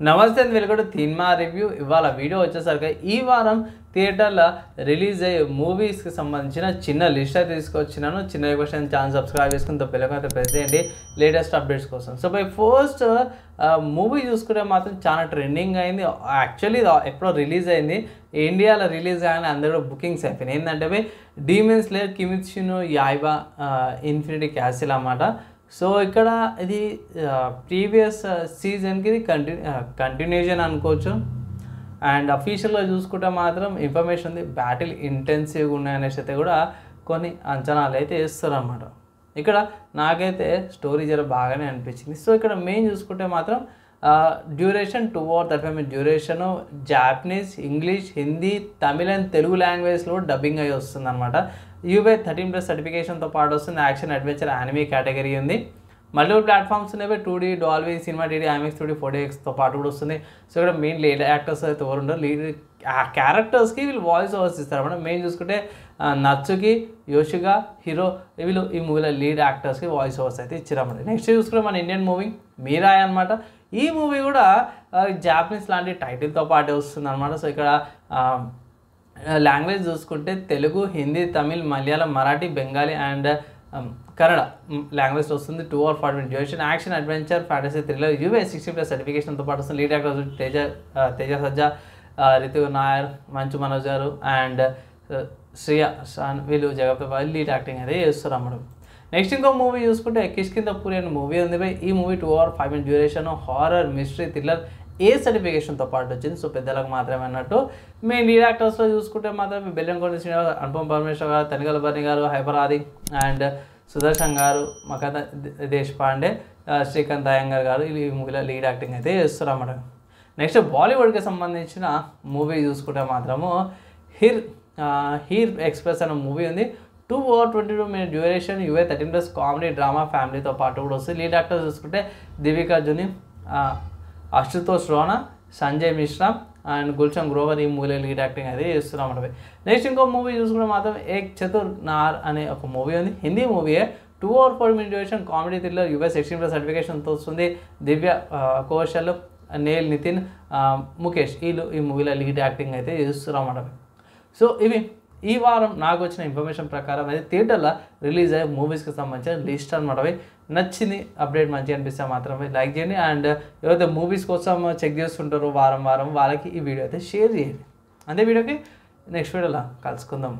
నమస్తే and welcome to cinema review. ఇవాళ video వచ్చేసరికి ఈ వారం థియేటర్లో రిలీజ్ అయ్యే మూవీస్కి సంబంధించిన చిన్న లిస్ట్ అయితే తీసుకొచ్చినాను. చిన్న క్వశ్చన్ ఛానల్ సబ్స్క్రైబ్ చేసుకుని పిల్లలకైతే ప్రెస్ చేయండి లేటెస్ట్ అప్డేట్స్ కోసం. సో బై ఫస్ట్ మూవీ చూసుకుంటే మాత్రం చాలా ట్రెండింగ్ అయింది. యాక్చువల్లీ ఎప్పుడో రిలీజ్ అయింది, ఇండియాలో రిలీజ్ అయ్యాలని అందరూ బుకింగ్స్ అయిపోయినాయి. ఏంటంటే by demon slayer Kimetsu no Yaiba infinity castle అన్నమాట. సో ఇక్కడ ఇది ప్రీవియస్ సీజన్కి ఇది కంటిన్యూషన్ అనుకోవచ్చు. అండ్ అఫీషియల్గా చూసుకుంటే మాత్రం ఇన్ఫర్మేషన్ ఉంది, బ్యాటిల్ ఇంటెన్సివ్గా ఉన్నాయనేసి అయితే కూడా కొన్ని అంచనాలు అయితే వేస్తారు అన్నమాట. ఇక్కడ నాకైతే స్టోరీ జర బాగానే అనిపించింది. సో ఇక్కడ మెయిన్ చూసుకుంటే మాత్రం duration 2 hours 35 minutes duration, Japanese, English, Hindi, Tamil and Telugu లాంగ్వేజ్లో డబ్బింగ్ అయ్యి వస్తుంది అనమాట. యూబై 13+ సర్టిఫికేషన్తో పాటు వస్తుంది. యాక్షన్, అడ్వెంచర్, యానిమీ కేటగిరీ ఉంది. మల్టిపుల్ ప్లాట్ఫామ్స్ ఉన్నాయి. 2D, Dolby, cinema, DD, IMAX 3D, 4DXతో పాటు కూడా వస్తుంది. సో ఇక్కడ మెయిన్ లీడ్ యాక్టర్స్ అయితే ఎవరు ఉండరు. లీడ్ క్యారెక్టర్స్కి వీళ్ళు వాయిస్ ఓవర్స్ ఇస్తారు అన్నమాట. మెయిన్ చూసుకుంటే నత్సుకి, యోషిగా, హీరో వీళ్ళు ఈ మూవీలో లీడ్ యాక్టర్స్కి వాయిస్ ఓవర్స్ అయితే ఇచ్చారన్నమాట. నెక్స్ట్ చూసుకుంటే మన ఇండియన్ మూవీ మీరాయ్ అనమాట. ఈ మూవీ కూడా జాపనీస్ లాంటి టైటిల్తో పాటే వస్తుంది అనమాట. సో ఇక్కడ లాంగ్వేజ్ చూసుకుంటే తెలుగు, హిందీ, తమిళ్, మలయాళం, మరాఠీ, బెంగాలీ అండ్ కన్నడ లాంగ్వేజ్ వస్తుంది. 2 hours 40 minutes duration. Action, adventure, fantasy, thriller, యూబై 60+ సర్టిఫికేషన్తో పాటు వస్తుంది. లీడ్ యాక్టర్స్ తేజ సజ్జా, రితు నాయర్, మంచు మనోజ్ గారు అండ్ శ్రియా షాన్ వీళ్ళు జగత్తో లీడ్ యాక్టింగ్ అయితే చేస్తారు అన్నమాట. నెక్స్ట్ ఇంకో మూవీ చూసుకుంటే కిష్కింధపురి అనే మూవీ ఉంది. ఈ movie 2 hours 5 minutes duration, horror, mystery, thriller, A సర్టిఫికేషన్తో పాటు వచ్చింది. సో పెద్దలకు మాత్రమే అన్నట్టు. మెయిన్ లీడ్ యాక్టర్స్లో చూసుకుంటే మాత్రం బెల్లంకొండ శ్రీనివాస్, అనుపమ్ పరమేశ్వర్ గారు, తనిగల బర్ని గారు, హైపర్ ఆది అండ్ సుదర్శన్ గారు, మకత దేశపాండే, శ్రీకాంత్ అయ్యంగార్ గారు ఈ మూవీలో లీడ్ యాక్టింగ్ అయితే చేస్తారు అన్నమాట. నెక్స్ట్ బాలీవుడ్కి సంబంధించిన మూవీ చూసుకుంటే మాత్రము హీర్ ఎక్స్ప్రెస్ అనే మూవీ ఉంది. 2 hours 22 minutes duration, UA 13+ comedy, drama, ఫ్యామిలీతో పాటు కూడా వస్తుంది. లీడ్ యాక్టర్స్ చూసుకుంటే దీపికా జుని, అశుతోష్ రోనా, సంజయ్ మిశ్రా అండ్ గుల్షన్ గ్రోవర్ ఈ మూవీలో లీడ్ యాక్టింగ్ అయితే చేస్తున్నాం అన్నమాట. నెక్స్ట్ ఇంకో మూవీ చూసుకుంటే మాత్రం ఏక్ చతుర్ నార్ అనే ఒక మూవీ ఉంది. హిందీ మూవీయే. 2 hours 40 minutes duration, comedy, thriller, UA 16+ సర్టిఫికేషన్తో వస్తుంది. దివ్య కౌశల్, నేల్, నితిన్, ముఖేష్ వీళ్ళు ఈ మూవీలో లీడ్ యాక్టింగ్ అయితే చేస్తున్నాం అన్నమాట. సో ఇవి ఈ వారం నాకు వచ్చిన ఇన్ఫర్మేషన్ ప్రకారం అయితే థియేటర్లో రిలీజ్ అయ్యే మూవీస్కి సంబంధించిన లిస్ట్ అనమాట. నచ్చింది, అప్డేట్ మంచిగా అనిపిస్తే మాత్రమే లైక్ చేయండి. అండ్ ఎవరైతే మూవీస్ కోసం చెక్ చేస్తుంటారో వారం వాళ్ళకి ఈ వీడియో అయితే షేర్ చేయండి. అంతే, వీడియోకి నెక్స్ట్ వీడియోలో కలుసుకుందాం.